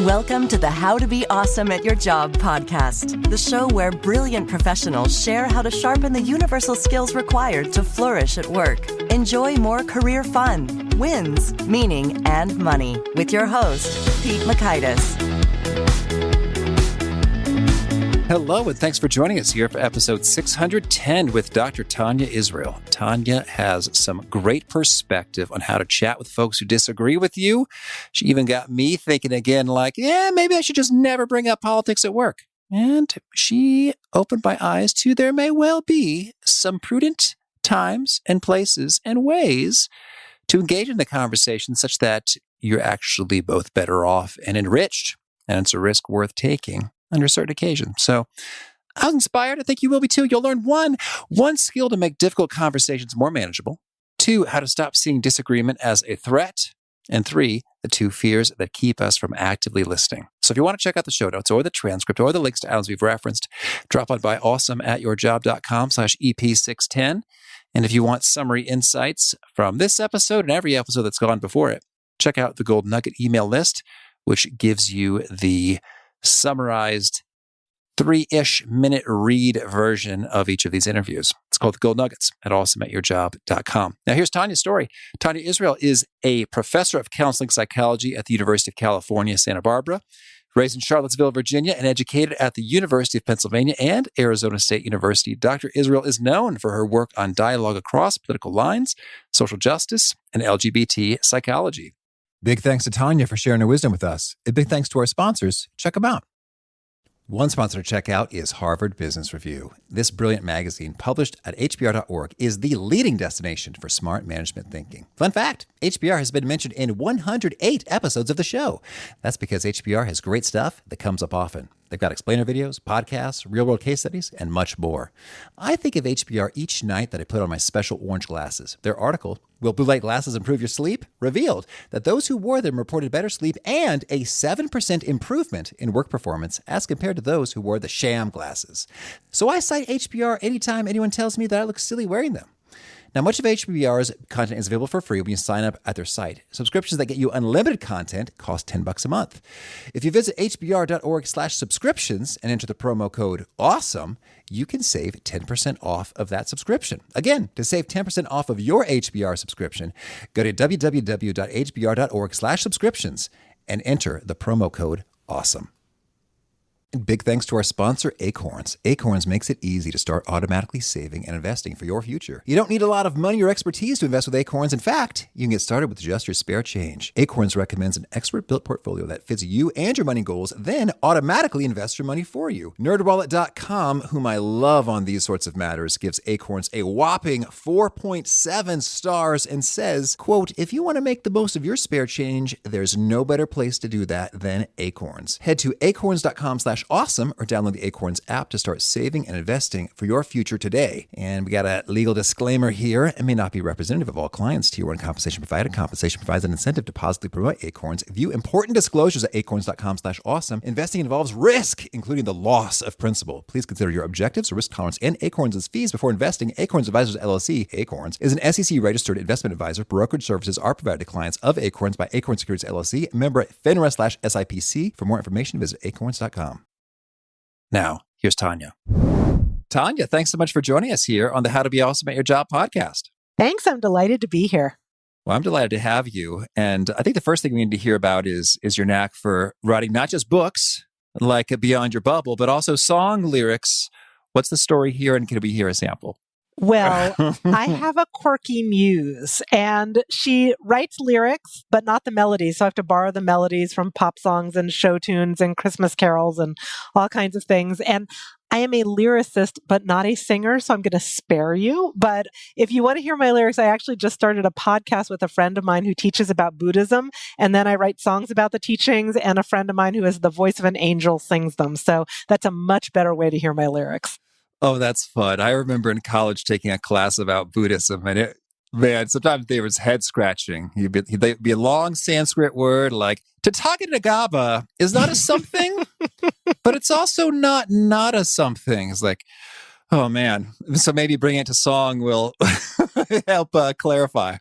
Welcome to the How to Be Awesome at Your Job podcast, the show where brilliant professionals share how to sharpen the universal skills required to flourish at work. Enjoy more career fun, wins, meaning, and money with your host, Pete Makaitis. Hello, and thanks for joining us here for episode 610 with Dr. Tania Israel. Tania has some great perspective on how to chat with folks who disagree with you. She even got me thinking again, maybe I should just never bring up politics at work. And she opened my eyes to there may well be some prudent times and places and ways to engage in the conversation such that you're actually both better off and enriched. And it's a risk worth taking under certain occasions. So I was inspired. I think you will be too. You'll learn one skill to make difficult conversations more manageable. 2, how to stop seeing disagreement as a threat. And 3, the 2 fears that keep us from actively listening. So if you want to check out the show notes or the transcript or the links to items we've referenced, drop on by awesomeatyourjob.com/EP610. And if you want summary insights from this episode and every episode that's gone before it, check out the Gold Nugget email list, which gives you the summarized 3-ish minute read version of each of these interviews. It's called the Gold Nuggets at awesomeatyourjob.com. Now here's Tania's story. Tania Israel is a professor of counseling psychology at the University of California, Santa Barbara, raised in Charlottesville, Virginia, and educated at the University of Pennsylvania and Arizona State University. Dr. Israel is known for her work on dialogue across political lines, social justice, and LGBT psychology. Big thanks to Tania for sharing her wisdom with us. And big thanks to our sponsors. Check them out. One sponsor to check out is Harvard Business Review. This brilliant magazine, published at hbr.org, is the leading destination for smart management thinking. Fun fact, HBR has been mentioned in 108 episodes of the show. That's because HBR has great stuff that comes up often. They've got explainer videos, podcasts, real-world case studies, and much more. I think of HBR each night that I put on my special orange glasses. Their article, Will Blue Light Glasses Improve Your Sleep?, revealed that those who wore them reported better sleep and a 7% improvement in work performance as compared to those who wore the sham glasses. So I cite HBR anytime anyone tells me that I look silly wearing them. Now, much of HBR's content is available for free when you sign up at their site. Subscriptions that get you unlimited content cost $10 a month. If you visit hbr.org/subscriptions and enter the promo code AWESOME, you can save 10% off of that subscription. Again, to save 10% off of your HBR subscription, go to www.hbr.org/subscriptions and enter the promo code AWESOME. And big thanks to our sponsor, Acorns. Acorns makes it easy to start automatically saving and investing for your future. You don't need a lot of money or expertise to invest with Acorns. In fact, you can get started with just your spare change. Acorns recommends an expert-built portfolio that fits you and your money goals, then automatically invests your money for you. NerdWallet.com, whom I love on these sorts of matters, gives Acorns a whopping 4.7 stars and says, quote, if you want to make the most of your spare change, there's no better place to do that than Acorns. Head to acorns.com/awesome or download the Acorns app to start saving and investing for your future today. And we got a legal disclaimer here. It may not be representative of all clients. Tier 1 compensation provided. Compensation provides an incentive to positively promote Acorns. View important disclosures at acorns.com/awesome. Investing involves risk, including the loss of principal. Please consider your objectives, risk tolerance, and Acorns' fees before investing. Acorns Advisors LLC, Acorns, is an SEC-registered investment advisor. Brokerage services are provided to clients of Acorns by Acorns Securities LLC, member FINRA/SIPC. For more information, visit acorns.com. Now, here's Tania. Tania, thanks so much for joining us here on the How to Be Awesome at Your Job podcast. Thanks. I'm delighted to be here. Well, I'm delighted to have you. And I think the first thing we need to hear about is your knack for writing not just books like Beyond Your Bubble, but also song lyrics. What's the story here, and can we hear a sample? Well, I have a quirky muse, and she writes lyrics, but not the melodies. So I have to borrow the melodies from pop songs and show tunes and Christmas carols and all kinds of things. And I am a lyricist, but not a singer, so I'm going to spare you. But if you want to hear my lyrics, I actually just started a podcast with a friend of mine who teaches about Buddhism. And then I write songs about the teachings, and a friend of mine who is the voice of an angel sings them. So that's a much better way to hear my lyrics. Oh, that's fun. I remember in college taking a class about Buddhism, and sometimes there was head scratching. There'd be a long Sanskrit word like Tathagata is not a something, but it's also not a something. It's like, oh man. So maybe bringing it to song will help clarify.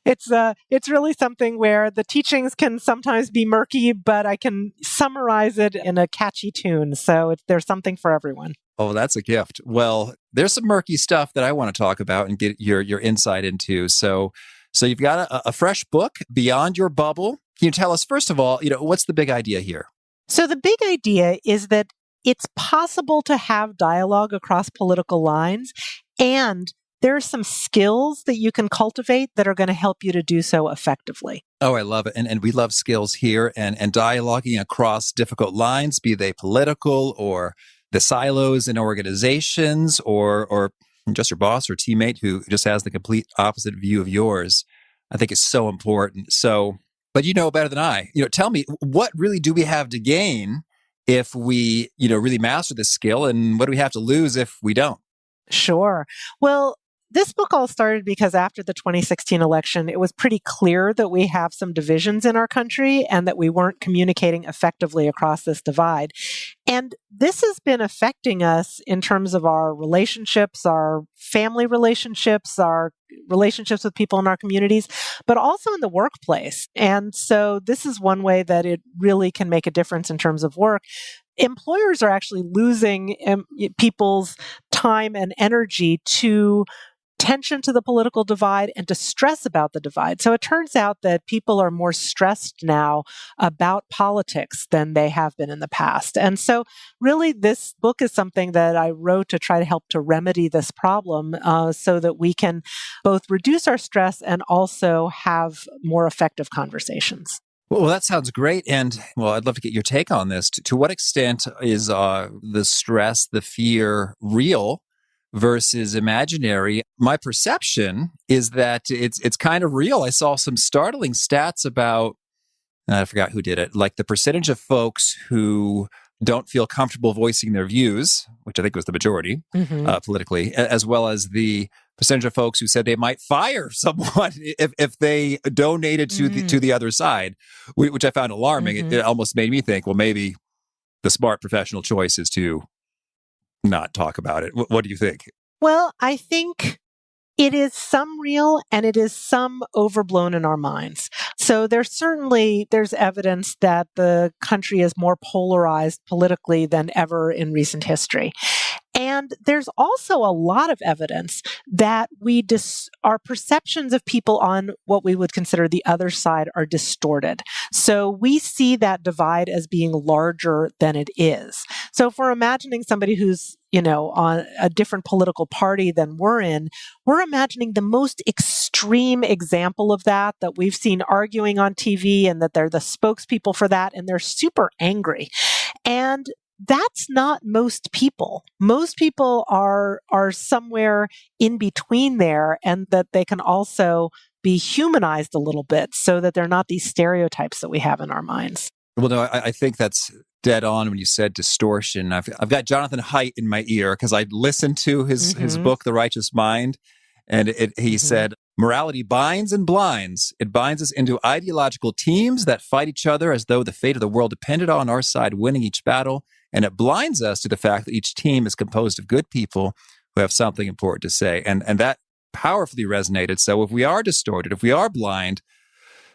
It's really something where the teachings can sometimes be murky, but I can summarize it in a catchy tune. So there's something for everyone. Oh, that's a gift. Well, there's some murky stuff that I want to talk about and get your insight into. So you've got a fresh book, Beyond Your Bubble. Can you tell us, first of all, what's the big idea here? So the big idea is that it's possible to have dialogue across political lines, and there are some skills that you can cultivate that are going to help you to do so effectively. Oh, I love it. And we love skills here and dialoguing across difficult lines, be they political or the silos in organizations or just your boss or teammate who just has the complete opposite view of yours, I think is so important. So, but you know better than I. Tell me, what really do we have to gain if we, really master this skill, and what do we have to lose if we don't? Sure. Well, this book all started because after the 2016 election, it was pretty clear that we have some divisions in our country and that we weren't communicating effectively across this divide. And this has been affecting us in terms of our relationships, our family relationships, our relationships with people in our communities, but also in the workplace. And so this is one way that it really can make a difference in terms of work. Employers are actually losing people's time and energy to tension to the political divide and to stress about the divide. So it turns out that people are more stressed now about politics than they have been in the past. And so really this book is something that I wrote to try to help to remedy this problem so that we can both reduce our stress and also have more effective conversations. Well, that sounds great. And I'd love to get your take on this. To what extent is the stress, the fear real versus imaginary? My perception is that it's kind of real. I saw some startling stats about, I forgot who did it, like the percentage of folks who don't feel comfortable voicing their views, which I think was the majority politically, as well as the percentage of folks who said they might fire someone if they donated to the other side, which I found alarming. It almost made me think, well, maybe the smart professional choice is to not talk about it. What do you think? Well, I think it is some real and it is some overblown in our minds. So there's evidence that the country is more polarized politically than ever in recent history. And there's also a lot of evidence that our perceptions of people on what we would consider the other side are distorted. So we see that divide as being larger than it is. So if we're imagining somebody who's, on a different political party than we're imagining the most extreme example of that we've seen arguing on TV, and that they're the spokespeople for that, and they're super angry. And that's not most people. Most people are somewhere in between there, and that they can also be humanized a little bit so that they're not these stereotypes that we have in our minds. Well, no, I think that's dead on when you said distortion. I've got Jonathan Haidt in my ear because I listened to his book, The Righteous Mind, and he said, morality binds and blinds. It binds us into ideological teams that fight each other as though the fate of the world depended on our side winning each battle. And it blinds us to the fact that each team is composed of good people who have something important to say. And that powerfully resonated. So if we are distorted, if we are blind,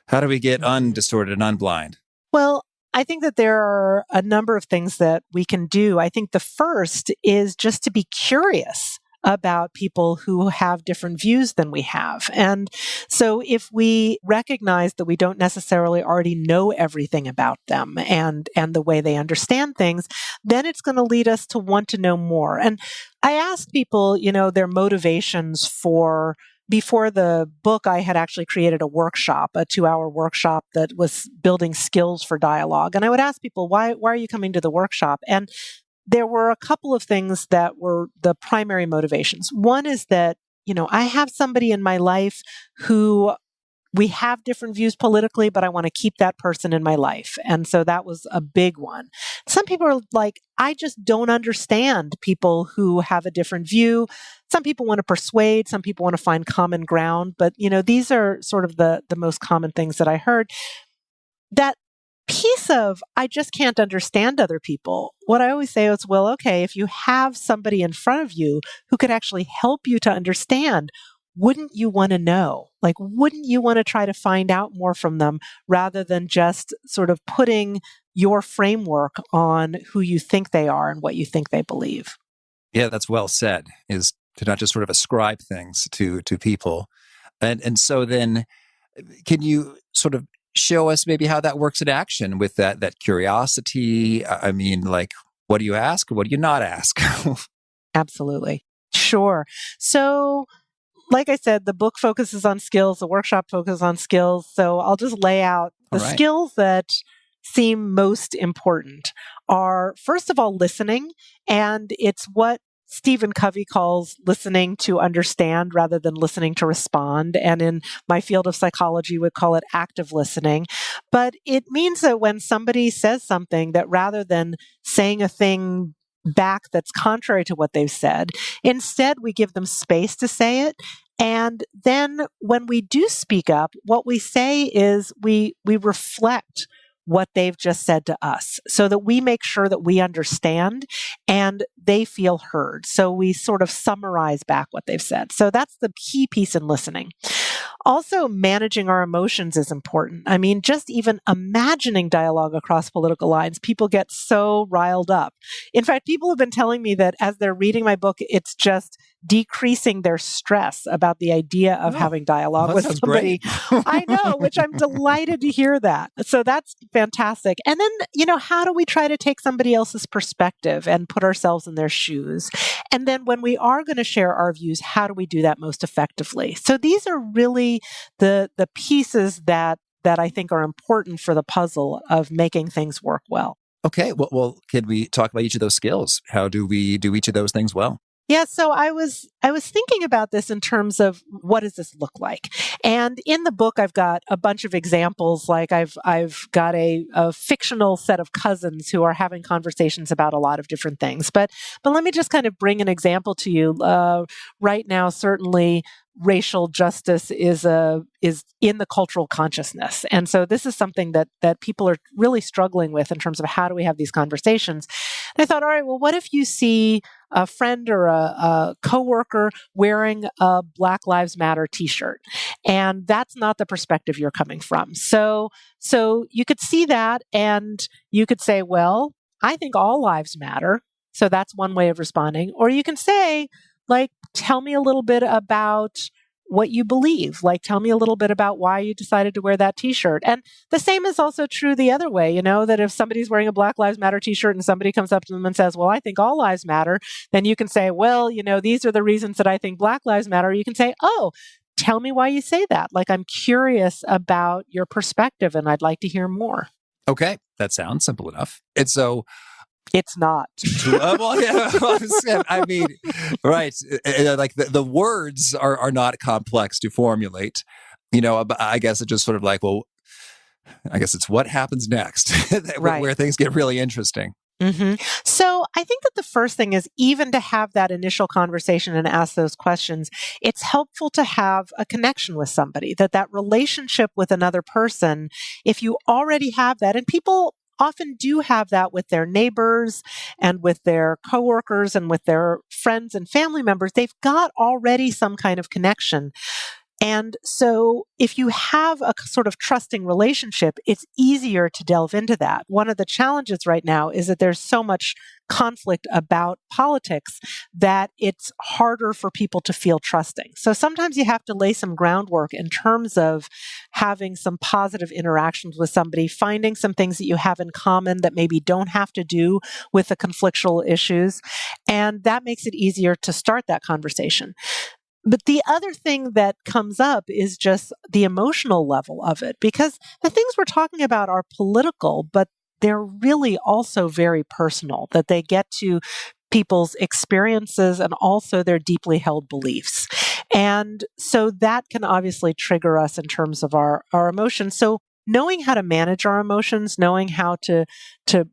how do we get undistorted and unblind? Well, I think that there are a number of things that we can do. I think the first is just to be curious about people who have different views than we have. And so if we recognize that we don't necessarily already know everything about them and the way they understand things, then it's going to lead us to want to know more. And I asked people, their motivations before the book, I had actually created a workshop, a 2-hour workshop that was building skills for dialogue. And I would ask people, why are you coming to the workshop? And there were a couple of things that were the primary motivations. One is that, I have somebody in my life who we have different views politically, but I want to keep that person in my life. And so that was a big one. Some people are like, I just don't understand people who have a different view. Some people want to persuade, some people want to find common ground. But, these are sort of the most common things that I heard. That piece of, I just can't understand other people. What I always say is, well, okay, if you have somebody in front of you who could actually help you to understand, wouldn't you want to know? Like, wouldn't you want to try to find out more from them rather than just sort of putting your framework on who you think they are and what you think they believe? Yeah, that's well said, is to not just sort of ascribe things to people. And so then can you sort of show us maybe how that works in action with that curiosity? I mean, like, what do you ask or what do you not ask? Absolutely. Sure. So, like I said, the book focuses on skills, the workshop focuses on skills. So I'll just lay out the skills that seem most important are, first of all, listening. And it's what Stephen Covey calls listening to understand rather than listening to respond. And in my field of psychology, we call it active listening. But it means that when somebody says something, that rather than saying a thing back that's contrary to what they've said, instead we give them space to say it. And then when we do speak up, what we say is we reflect what they've just said to us so that we make sure that we understand and they feel heard. So we sort of summarize back what they've said. So that's the key piece in listening. Also, managing our emotions is important. I mean, just even imagining dialogue across political lines, people get so riled up. In fact, people have been telling me that as they're reading my book, it's just decreasing their stress about the idea of having dialogue with somebody. I know, which I'm delighted to hear that. So that's fantastic. And then, how do we try to take somebody else's perspective and put ourselves in their shoes? And then when we are going to share our views, how do we do that most effectively? So these are really the pieces that I think are important for the puzzle of making things work well. Okay. Well, can we talk about each of those skills? How do we do each of those things well? Yeah, so I was thinking about this in terms of what does this look like? And in the book, I've got a bunch of examples. Like I've got a fictional set of cousins who are having conversations about a lot of different things. But let me just kind of bring an example to you. Right now, certainly, racial justice is in the cultural consciousness. And so this is something that people are really struggling with in terms of how do we have these conversations. And I thought, all right, well, what if you see a friend or a coworker wearing a Black Lives Matter t-shirt? And that's not the perspective you're coming from. So you could see that and you could say, well, I think all lives matter. So that's one way of responding. Or you can say, like, tell me a little bit about what you believe. Like, tell me a little bit about why you decided to wear that t-shirt. And the same is also true the other way, that if somebody's wearing a Black Lives Matter t-shirt and somebody comes up to them and says, well, I think all lives matter, then you can say, well, these are the reasons that I think Black Lives Matter. You can say, oh, tell me why you say that. Like, I'm curious about your perspective and I'd like to hear more. Okay. That sounds simple enough. And so it's not. Well, yeah, I mean, right. Like the words are not complex to formulate. I guess it's just sort of like, well, I guess it's what happens next, where things get really interesting. Mm-hmm. So I think that the first thing is even to have that initial conversation and ask those questions, it's helpful to have a connection with somebody, that relationship with another person, if you already have that, and people often do have that with their neighbors and with their coworkers and with their friends and family members. They've got already some kind of connection. And so if you have a sort of trusting relationship, it's easier to delve into that. One of the challenges right now is that there's so much conflict about politics that it's harder for people to feel trusting. So sometimes you have to lay some groundwork in terms of having some positive interactions with somebody, finding some things that you have in common that maybe don't have to do with the conflictual issues. And that makes it easier to start that conversation. But the other thing that comes up is just the emotional level of it, because the things we're talking about are political, but they're really also very personal, that they get to people's experiences and also their deeply held beliefs. And so that can obviously trigger us in terms of our emotions. So knowing how to manage our emotions, knowing how to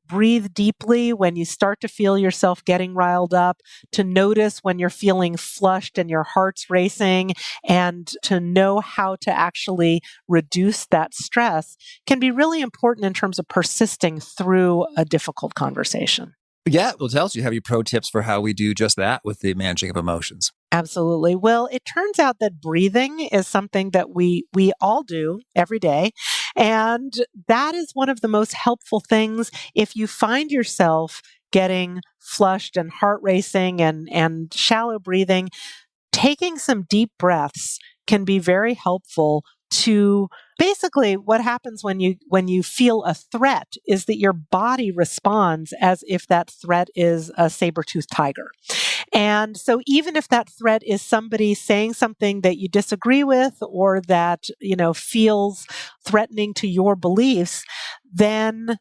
breathe deeply when you start to feel yourself getting riled up, to notice when you're feeling flushed and your heart's racing, and to know how to actually reduce that stress can be really important in terms of persisting through a difficult conversation. Yeah, well, tell us, you have your pro tips for how we do just that with the managing of emotions. Absolutely. Well, it turns out that breathing is something that we all do every day. And that is one of the most helpful things if you find yourself getting flushed and heart racing and shallow breathing. Taking some deep breaths can be very helpful to basically what happens when you feel a threat is that your body responds as if that threat is a saber-toothed tiger. And so even if that threat is somebody saying something that you disagree with or that, feels threatening to your beliefs, then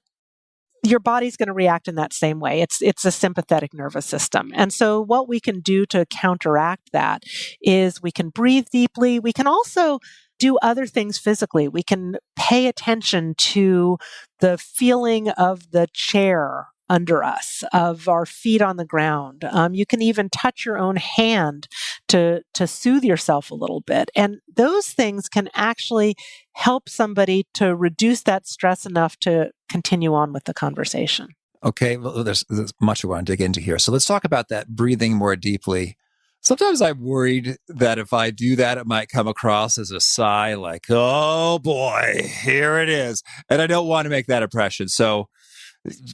your body's going to react in that same way. It's a sympathetic nervous system. And so what we can do to counteract that is we can breathe deeply. We can also do other things physically. We can pay attention to the feeling of the chair under us, of our feet on the ground. You can even touch your own hand to soothe yourself a little bit. And those things can actually help somebody to reduce that stress enough to continue on with the conversation. Okay, well, there's much we want to dig into here. So let's talk about that breathing more deeply. Sometimes I'm worried that if I do that, it might come across as a sigh, like, oh boy, here it is. And I don't want to make that impression. So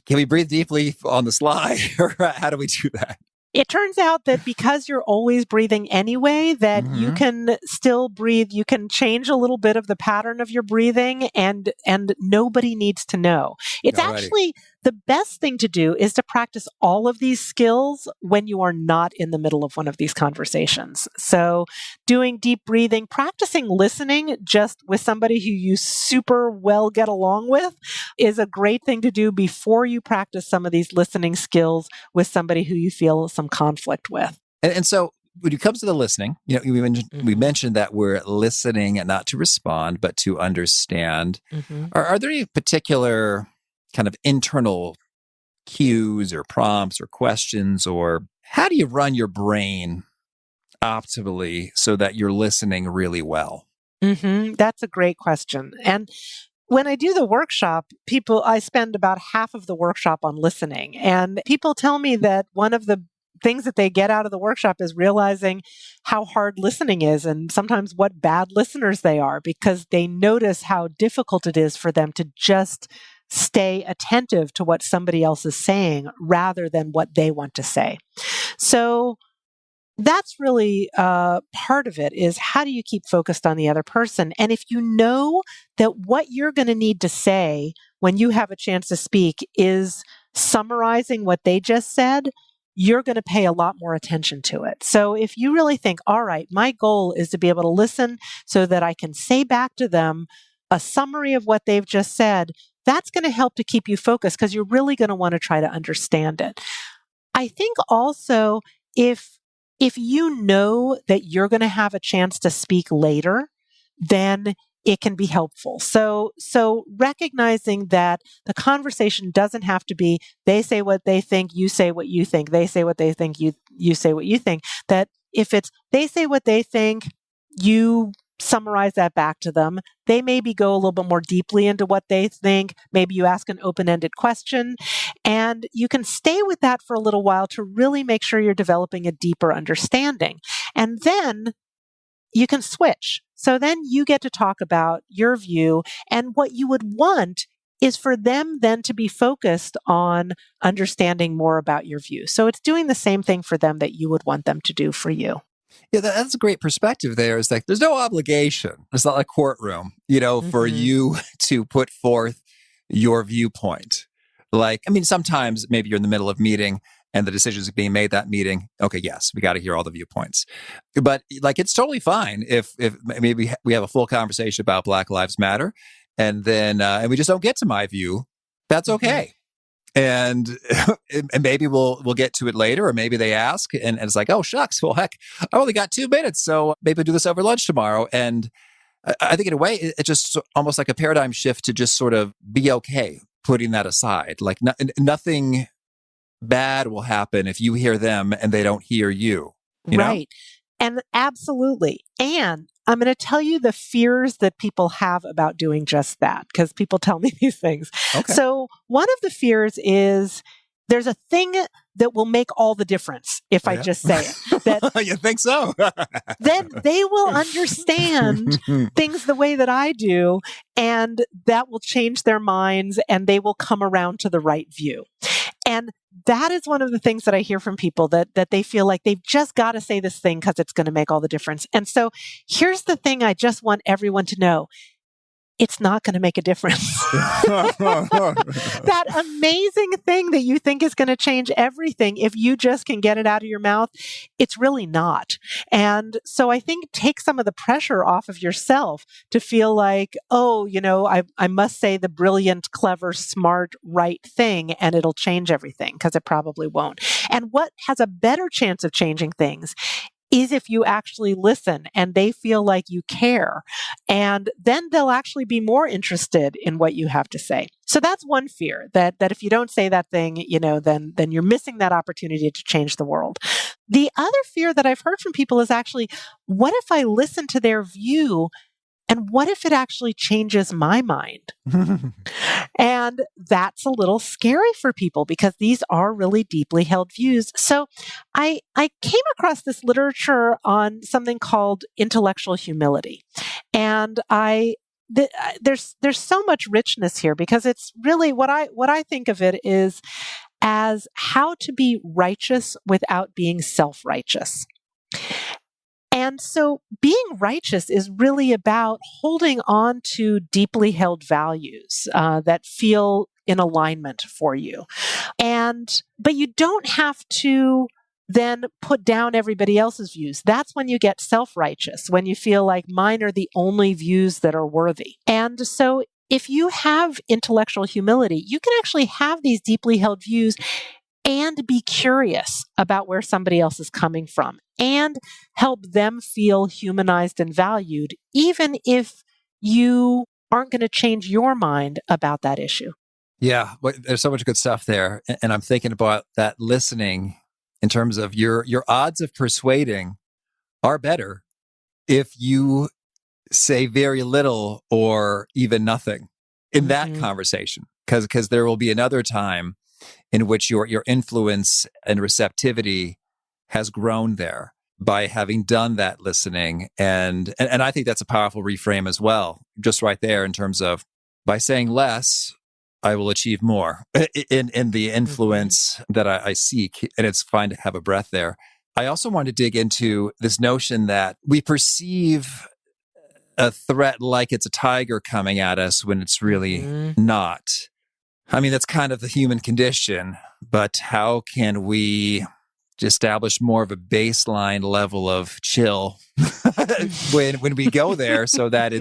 can we breathe deeply on the sly, or how do we do that? It turns out that because you're always breathing anyway, that you can still breathe. You can change a little bit of the pattern of your breathing and nobody needs to know. It's Alrighty. Actually the best thing to do is to practice all of these skills when you are not in the middle of one of these conversations. So doing deep breathing, practicing listening just with somebody who you super well get along with is a great thing to do before you practice some of these listening skills with somebody who you feel some conflict with. And so when it comes to the listening, we mentioned that we're listening and not to respond, but to understand. Are there any particular kind of internal cues or prompts or questions, or how do you run your brain optimally so that you're listening really well? That's a great question. And when I do the workshop, I spend about half of the workshop on listening. And people tell me that one of the things that they get out of the workshop is realizing how hard listening is and sometimes what bad listeners they are, because they notice how difficult it is for them to just stay attentive to what somebody else is saying rather than what they want to say. So that's really part of it, is how do you keep focused on the other person? And if you know that what you're going to need to say when you have a chance to speak is summarizing what they just said, you're going to pay a lot more attention to it. So if you really think, all right, my goal is to be able to listen so that I can say back to them a summary of what they've just said, that's going to help to keep you focused because you're really going to want to try to understand it. I think also if you know that you're going to have a chance to speak later, then it can be helpful. So recognizing that the conversation doesn't have to be they say what they think, you say what you think, they say what they think, you say what you think. That if it's they say what they think, you summarize that back to them. They maybe go a little bit more deeply into what they think. Maybe you ask an open-ended question, and you can stay with that for a little while to really make sure you're developing a deeper understanding. And then you can switch. So then you get to talk about your view, and what you would want is for them then to be focused on understanding more about your view. So it's doing the same thing for them that you would want them to do for you. Yeah, that's a great perspective there. Is like there's no obligation. It's not like courtroom, for you to put forth your viewpoint. Like, I mean, sometimes maybe you're in the middle of a meeting and the decisions are being made that meeting. Okay, yes, we got to hear all the viewpoints. But like, it's totally fine if maybe we have a full conversation about Black Lives Matter, and then and we just don't get to my view. That's okay. And maybe we'll get to it later, or maybe they ask and it's like, oh, shucks, well, heck, I only got 2 minutes. So maybe we'll do this over lunch tomorrow. And I think in a way, it's just almost like a paradigm shift to just sort of be okay putting that aside. Like nothing bad will happen if you hear them and they don't hear you. Right. And absolutely. And I'm going to tell you the fears that people have about doing just that, because people tell me these things. Okay. So one of the fears is there's a thing that will make all the difference if I just say it. That You think so? then they will understand things the way that I do, and that will change their minds and they will come around to the right view. And that is one of the things that I hear from people, that they feel like they've just got to say this thing because it's going to make all the difference. And so here's the thing I just want everyone to know. It's not going to make a difference. That amazing thing that you think is going to change everything, if you just can get it out of your mouth, it's really not. And so I think take some of the pressure off of yourself to feel like, oh, I must say the brilliant, clever, smart, right thing, and it'll change everything, because it probably won't. And what has a better chance of changing things is if you actually listen and they feel like you care. And then they'll actually be more interested in what you have to say. So that's one fear, that if you don't say that thing, then you're missing that opportunity to change the world. The other fear that I've heard from people is actually, what if I listen to their view, and what if it actually changes my mind? And that's a little scary for people, because these are really deeply held views. So I came across this literature on something called intellectual humility. And there's so much richness here, because it's really what I think of it is as how to be righteous without being self-righteous. And so being righteous is really about holding on to deeply held values that feel in alignment for you. But you don't have to then put down everybody else's views. That's when you get self-righteous, when you feel like mine are the only views that are worthy. And so if you have intellectual humility, you can actually have these deeply held views and be curious about where somebody else is coming from, and help them feel humanized and valued, even if you aren't going to change your mind about that issue. Yeah, there's so much good stuff there. And I'm thinking about that listening in terms of your odds of persuading are better if you say very little or even nothing in that conversation, because there will be another time in which your influence and receptivity has grown there by having done that listening. And I think that's a powerful reframe as well, just right there, in terms of, by saying less, I will achieve more in the influence that I seek. And it's fine to have a breath there. I also want to dig into this notion that we perceive a threat like it's a tiger coming at us when it's really not. I mean, that's kind of the human condition, but how can we establish more of a baseline level of chill when we go there, so that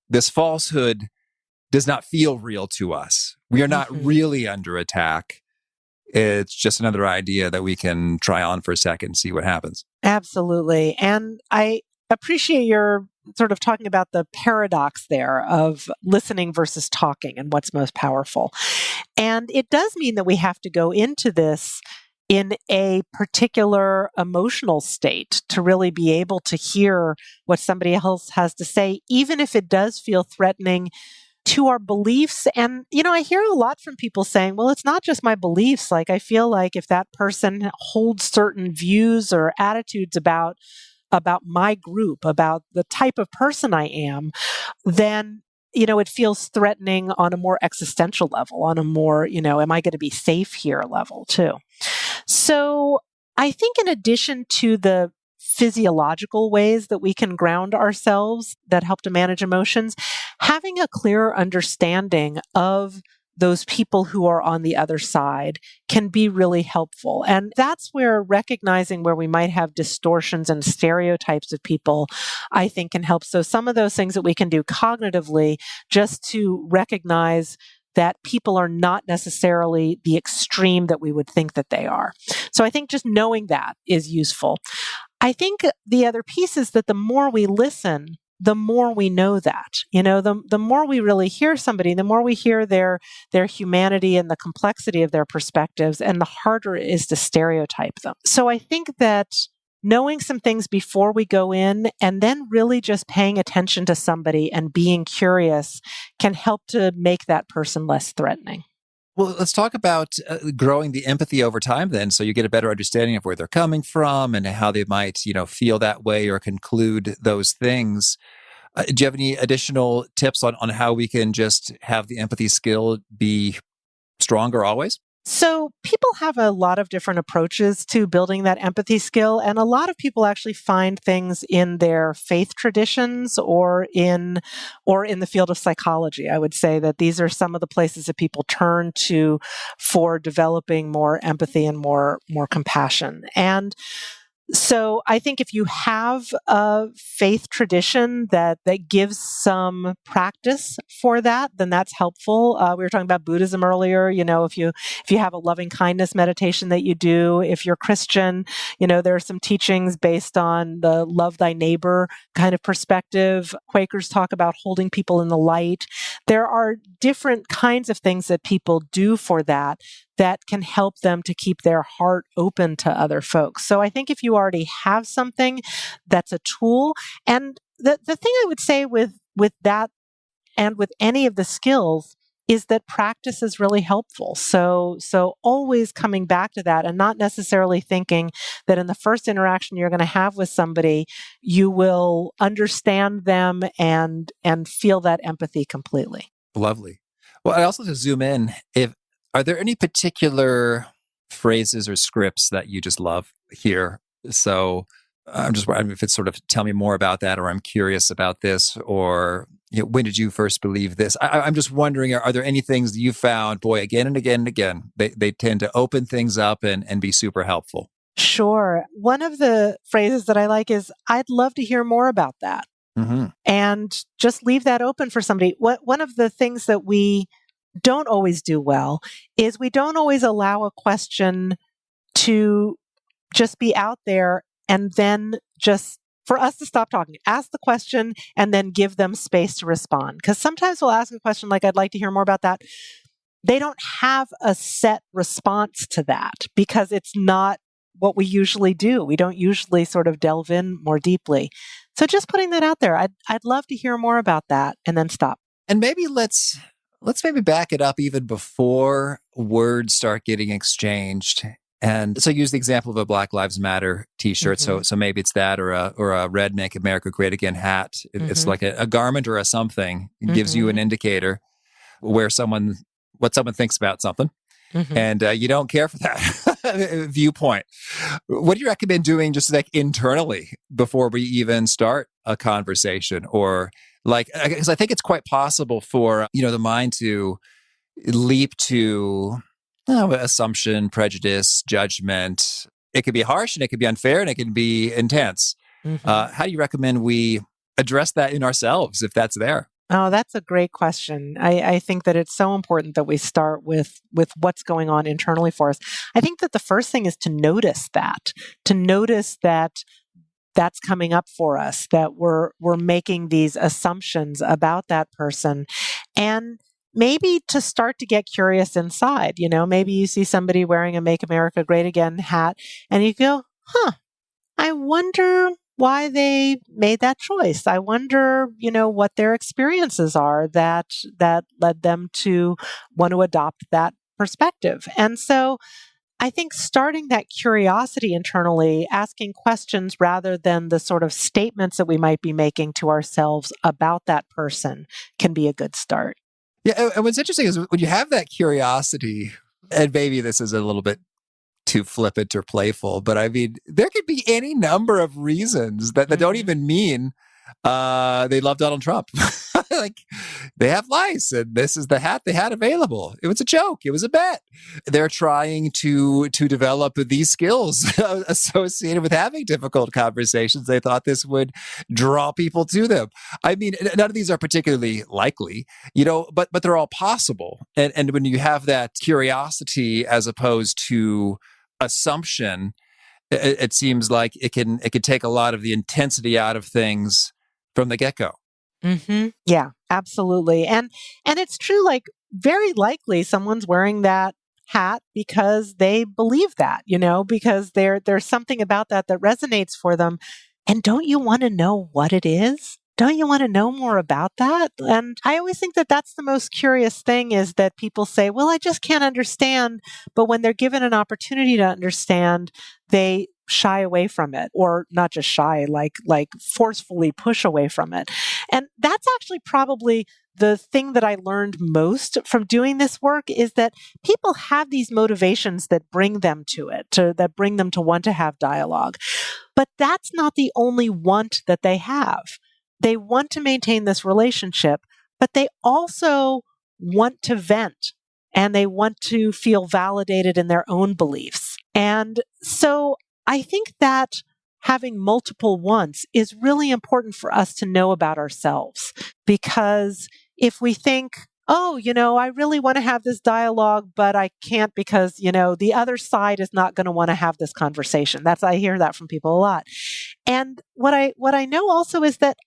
this falsehood does not feel real to us? We are not really under attack. It's just another idea that we can try on for a second and see what happens. Absolutely. And I appreciate your sort of talking about the paradox there of listening versus talking and what's most powerful. And it does mean that we have to go into this in a particular emotional state to really be able to hear what somebody else has to say, even if it does feel threatening to our beliefs. And, I hear a lot from people saying, well, it's not just my beliefs. Like, I feel like if that person holds certain views or attitudes about my group, about the type of person I am, then, it feels threatening on a more existential level, on a more, am I going to be safe here level too. So I think in addition to the physiological ways that we can ground ourselves that help to manage emotions, having a clearer understanding of those people who are on the other side can be really helpful. And that's where recognizing where we might have distortions and stereotypes of people, I think, can help. So some of those things that we can do cognitively, just to recognize that people are not necessarily the extreme that we would think that they are. So I think just knowing that is useful. I think the other piece is that the more we listen, the more we know that, the more we really hear somebody, the more we hear their humanity and the complexity of their perspectives, and the harder it is to stereotype them. So I think that knowing some things before we go in, and then really just paying attention to somebody and being curious, can help to make that person less threatening. Well, let's talk about growing the empathy over time then, so you get a better understanding of where they're coming from and how they might, feel that way or conclude those things. Do you have any additional tips on how we can just have the empathy skill be stronger always? So people have a lot of different approaches to building that empathy skill. And a lot of people actually find things in their faith traditions or in the field of psychology. I would say that these are some of the places that people turn to for developing more empathy and more compassion. And so I think if you have a faith tradition that gives some practice for that, then that's helpful. We were talking about Buddhism earlier. If you have a loving kindness meditation that you do, if you're Christian, there are some teachings based on the love thy neighbor kind of perspective. Quakers talk about holding people in the light. There are different kinds of things that people do for that can help them to keep their heart open to other folks. So I think if you already have something, that's a tool. And the thing I would say with that and with any of the skills is that practice is really helpful. So always coming back to that and not necessarily thinking that in the first interaction you're going to have with somebody, you will understand them and feel that empathy completely. Lovely. Well, I also to zoom in, are there any particular phrases or scripts that you just love here? So I'm just wondering if it's sort of tell me more about that, or I'm curious about this, or when did you first believe this? I'm just wondering, are there any things that you found, boy, again and again and again, they tend to open things up and be super helpful? Sure. One of the phrases that I like is, I'd love to hear more about that. Mm-hmm. And just leave that open for somebody. One of the things that we don't always do well is we don't always allow a question to just be out there and then just for us to stop talking, ask the question and then give them space to respond. Because sometimes we'll ask a question like, I'd like to hear more about that. They don't have a set response to that because it's not what we usually do. We don't usually sort of delve in more deeply. So just putting that out there, I'd love to hear more about that, and then stop. And maybe let's maybe back it up even before words start getting exchanged. And so use the example of a Black Lives Matter t-shirt. Mm-hmm. So maybe it's that or a red Make America Great Again hat. It's like a garment or a something. It gives you an indicator what someone thinks about something. Mm-hmm. And you don't care for that viewpoint. What do you recommend doing just like internally before we even start a conversation? Or because I think it's quite possible for, the mind to leap to assumption, prejudice, judgment. It could be harsh and it could be unfair and it can be intense. Mm-hmm. How do you recommend we address that in ourselves if that's there? Oh, that's a great question. I think that it's so important that we start with what's going on internally for us. I think that the first thing is to notice that that's coming up for us, that we're making these assumptions about that person. And maybe to start to get curious inside, maybe you see somebody wearing a Make America Great Again hat and you go, I wonder why they made that choice. I wonder, what their experiences are that led them to want to adopt that perspective. And so I think starting that curiosity internally, asking questions rather than the sort of statements that we might be making to ourselves about that person can be a good start. Yeah, and what's interesting is when you have that curiosity, and maybe this is a little bit too flippant or playful, but I mean, there could be any number of reasons that don't even mean they love Donald Trump. Like, they have lice, and this is the hat they had available. It was a joke. It was a bet. They're trying to develop these skills associated with having difficult conversations. They thought this would draw people to them. I mean, none of these are particularly likely, but they're all possible. And when you have that curiosity as opposed to assumption, it seems like it can take a lot of the intensity out of things from the get-go. Mm-hmm. Yeah, absolutely. And it's true, like very likely someone's wearing that hat because they believe that, because there's something about that resonates for them. And don't you want to know what it is? don't you want to know more about that? And I always think that that's the most curious thing, is that people say, well, I just can't understand. But when they're given an opportunity to understand, they shy away from it, or not just shy, like forcefully push away from it. And that's actually probably the thing that I learned most from doing this work, is that people have these motivations that bring them to it, that bring them to want to have dialogue. But that's not the only want that they have. They want to maintain this relationship, but they also want to vent, and they want to feel validated in their own beliefs. And so I think that having multiple wants is really important for us to know about ourselves, because if we think, oh, I really want to have this dialogue, but I can't because, the other side is not going to want to have this conversation. I hear that from people a lot. And what I know also is that,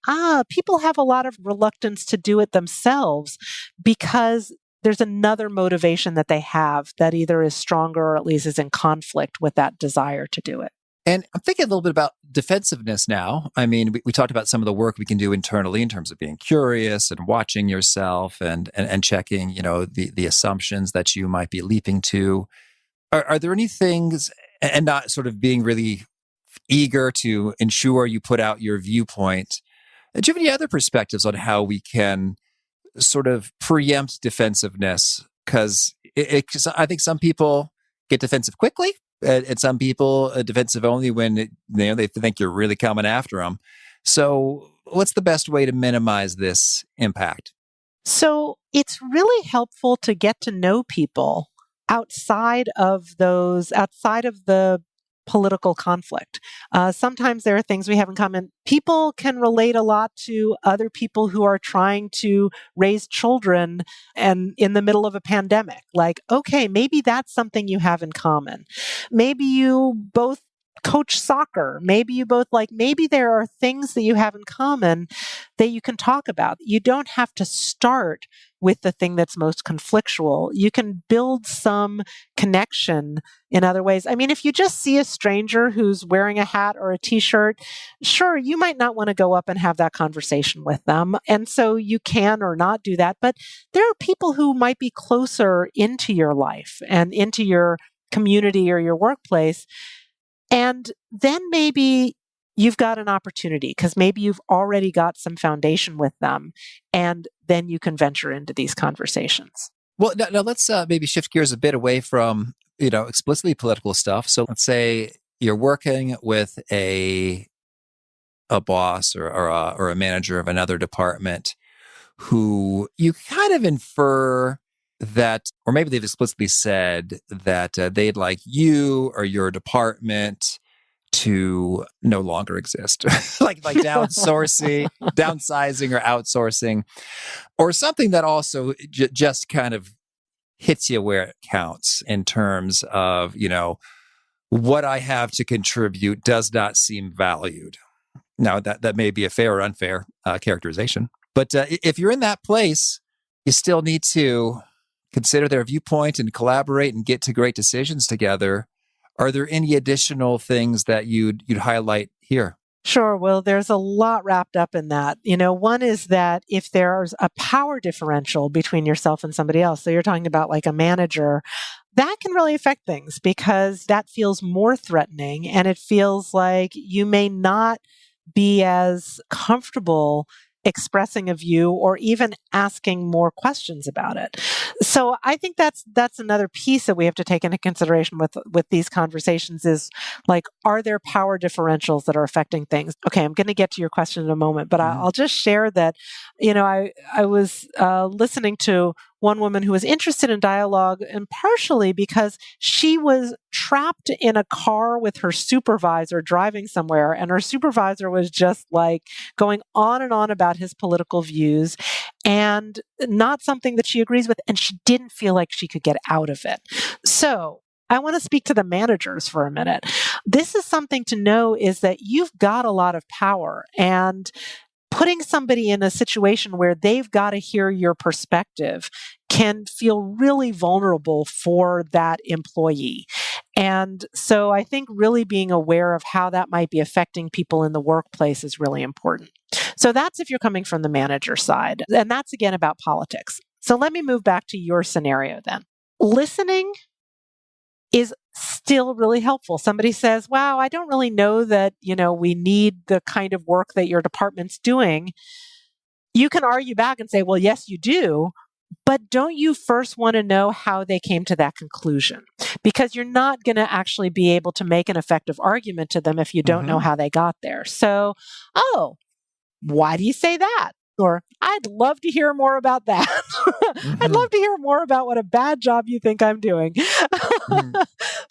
people have a lot of reluctance to do it themselves, because there's another motivation that they have that either is stronger or at least is in conflict with that desire to do it. And I'm thinking a little bit about defensiveness now. I mean, we talked about some of the work we can do internally in terms of being curious and watching yourself and checking, the assumptions that you might be leaping to. Are there any things, and not sort of being really eager to ensure you put out your viewpoint, do you have any other perspectives on how we can sort of preempt defensiveness? Because I think some people get defensive quickly. And some people defensive only when they think you're really coming after them. So what's the best way to minimize this impact? So it's really helpful to get to know people outside of the political conflict. Sometimes there are things we have in common. People can relate a lot to other people who are trying to raise children and in the middle of a pandemic. Like, okay, maybe that's something you have in common. Maybe you both coach soccer. Maybe there are things that you have in common that you can talk about. You don't have to start with the thing that's most conflictual. You can build some connection in other ways. I mean, if you just see a stranger who's wearing a hat or a t-shirt, sure, you might not want to go up and have that conversation with them. And so you can or not do that. But there are people who might be closer into your life and into your community or your workplace. And then maybe you've got an opportunity, because maybe you've already got some foundation with them, and then you can venture into these conversations. Well, now let's maybe shift gears a bit away from, explicitly political stuff. So let's say you're working with a boss or a manager of another department who you kind of infer that, or maybe they've explicitly said that they'd like you or your department to no longer exist, like downsizing or outsourcing, or something that also just kind of hits you where it counts in terms of, what I have to contribute does not seem valued. Now, that may be a fair or unfair characterization, but if you're in that place, you still need to consider their viewpoint and collaborate and get to great decisions together. Are there any additional things that you'd highlight here? Sure. Well, there's a lot wrapped up in that. One is that if there's a power differential between yourself and somebody else, so you're talking about like a manager, that can really affect things, because that feels more threatening, and it feels like you may not be as comfortable expressing a view or even asking more questions about it. So I think that's another piece that we have to take into consideration with these conversations, is like, are there power differentials that are affecting things? Okay, I'm going to get to your question in a moment, but I'll just share that, I was listening to one woman who was interested in dialogue, and partially because she was trapped in a car with her supervisor driving somewhere, and her supervisor was just like going on and on about his political views, and not something that she agrees with, and she didn't feel like she could get out of it. So I want to speak to the managers for a minute. This is something to know, is that you've got a lot of power, and putting somebody in a situation where they've got to hear your perspective can feel really vulnerable for that employee. And so I think really being aware of how that might be affecting people in the workplace is really important. So that's if you're coming from the manager side. And that's again about politics. So let me move back to your scenario then. Listening is still really helpful. Somebody says, wow, I don't really know that, we need the kind of work that your department's doing. You can argue back and say, well, yes, you do. But don't you first want to know how they came to that conclusion? Because you're not going to actually be able to make an effective argument to them if you don't know how they got there. So, why do you say that? Or, I'd love to hear more about that. I'd love to hear more about what a bad job you think I'm doing.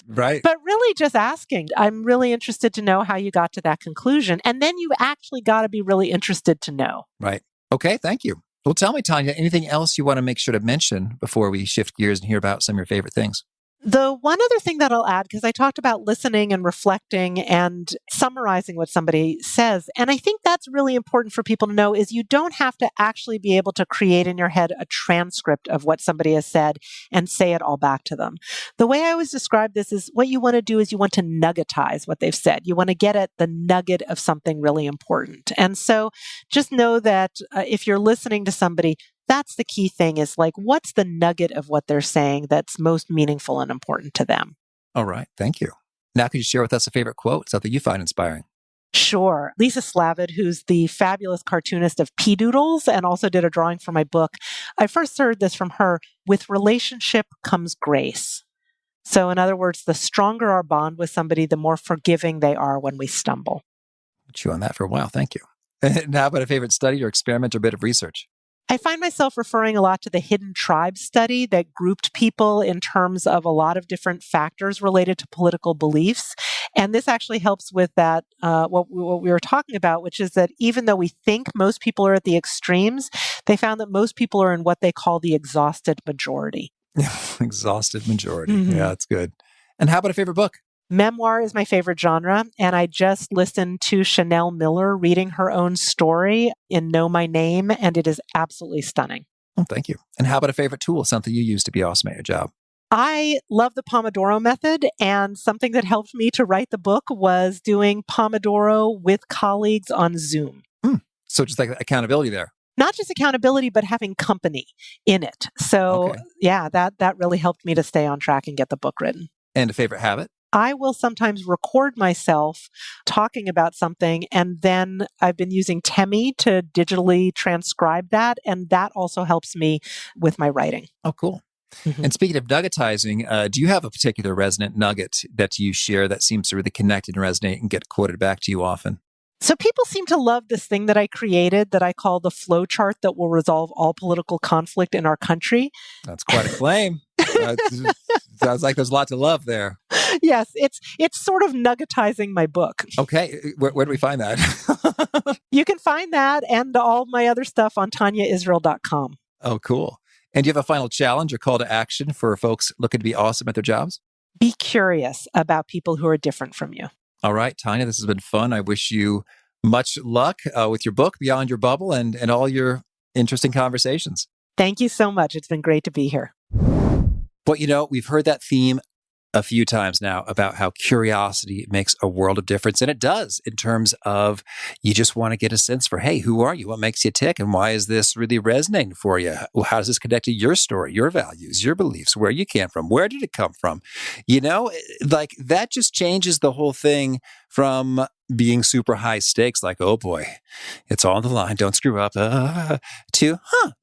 Right. But really just asking, I'm really interested to know how you got to that conclusion. And then you actually got to be really interested to know. Right. Okay. Thank you. Well, tell me, Tania, anything else you want to make sure to mention before we shift gears and hear about some of your favorite things? The one other thing that I'll add, because I talked about listening and reflecting and summarizing what somebody says, and I think that's really important for people to know, is you don't have to actually be able to create in your head a transcript of what somebody has said and say it all back to them. The way I always describe this is what you want to do is you want to nuggetize what they've said. You want to get at the nugget of something really important. And so just know that if you're listening to somebody, that's the key thing is like, what's the nugget of what they're saying that's most meaningful and important to them? All right. Thank you. Now, could you share with us a favorite quote, something you find inspiring? Sure. Lisa Slavid, who's the fabulous cartoonist of Pea Doodles and also did a drawing for my book. I first heard this from her: with relationship comes grace. So in other words, the stronger our bond with somebody, the more forgiving they are when we stumble. Chew on that for a while. Thank you. And how about a favorite study or experiment or bit of research? I find myself referring a lot to the Hidden Tribes study that grouped people in terms of a lot of different factors related to political beliefs. And this actually helps with that, what we were talking about, which is that even though we think most people are at the extremes, they found that most people are in what they call the exhausted majority. Exhausted majority. Yeah, that's good. And how about a favorite book? Memoir is my favorite genre, and I just listened to Chanel Miller reading her own story in Know My Name, and it is absolutely stunning. Oh, thank you. And how about a favorite tool, something you use to be awesome at your job? I love the Pomodoro method, and something that helped me to write the book was doing Pomodoro with colleagues on Zoom. So just like accountability there. Not just accountability, but having company in it. So yeah, that really helped me to stay on track and get the book written. And a favorite habit? I will sometimes record myself talking about something, and then I've been using Temi to digitally transcribe that, and that also helps me with my writing. Oh, cool. And speaking of nuggetizing, do you have a particular resonant nugget that you share that seems to really connect and resonate and get quoted back to you often? So people seem to love this thing that I created that I call the flow chart that will resolve all political conflict in our country. That's quite a claim. Sounds like there's a lot to love there. Yes, it's sort of nuggetizing my book. Okay, where do we find that? You can find that and all my other stuff on TaniaIsrael.com. Oh, cool. And do you have a final challenge or call to action for folks looking to be awesome at their jobs? Be curious about people who are different from you. All right, Tania, this has been fun. I wish you much luck with your book, Beyond Your Bubble, and all your interesting conversations. Thank you so much. It's been great to be here. But, we've heard that theme a few times now about how curiosity makes a world of difference. And it does in terms of you just want to get a sense for, hey, who are you? What makes you tick? And why is this really resonating for you? How does this connect to your story, your values, your beliefs, where you came from? Where did it come from? Like that just changes the whole thing from being super high stakes, like, oh boy, it's all on the line, don't screw up, to,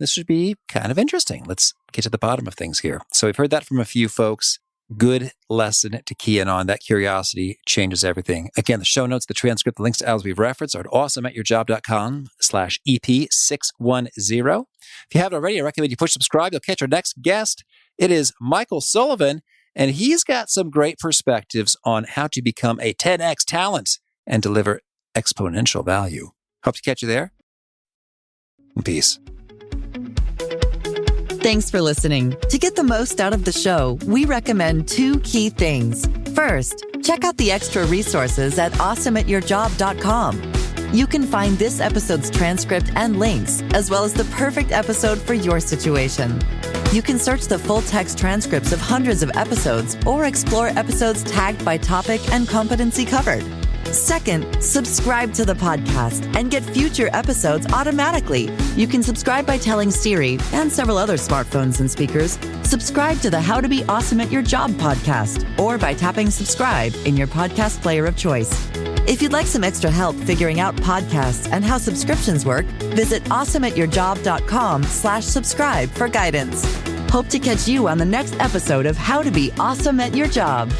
this should be kind of interesting. Let's get to the bottom of things here. So we've heard that from a few folks. Good lesson to key in on. That curiosity changes everything. Again, the show notes, the transcript, the links to as we've referenced are at awesomeatyourjob.com/EP610. If you haven't already, I recommend you push subscribe. You'll catch our next guest. It is Michael Sullivan, and he's got some great perspectives on how to become a 10x talent and deliver exponential value. Hope to catch you there. Peace. Thanks for listening. To get the most out of the show, we recommend 2 key things. First, check out the extra resources at awesomeatyourjob.com. You can find this episode's transcript and links, as well as the perfect episode for your situation. You can search the full text transcripts of hundreds of episodes or explore episodes tagged by topic and competency covered. Second, subscribe to the podcast and get future episodes automatically. You can subscribe by telling Siri and several other smartphones and speakers, subscribe to the How to Be Awesome at Your Job podcast, or by tapping subscribe in your podcast player of choice. If you'd like some extra help figuring out podcasts and how subscriptions work, visit awesomeatyourjob.com/subscribe for guidance. Hope to catch you on the next episode of How to Be Awesome at Your Job.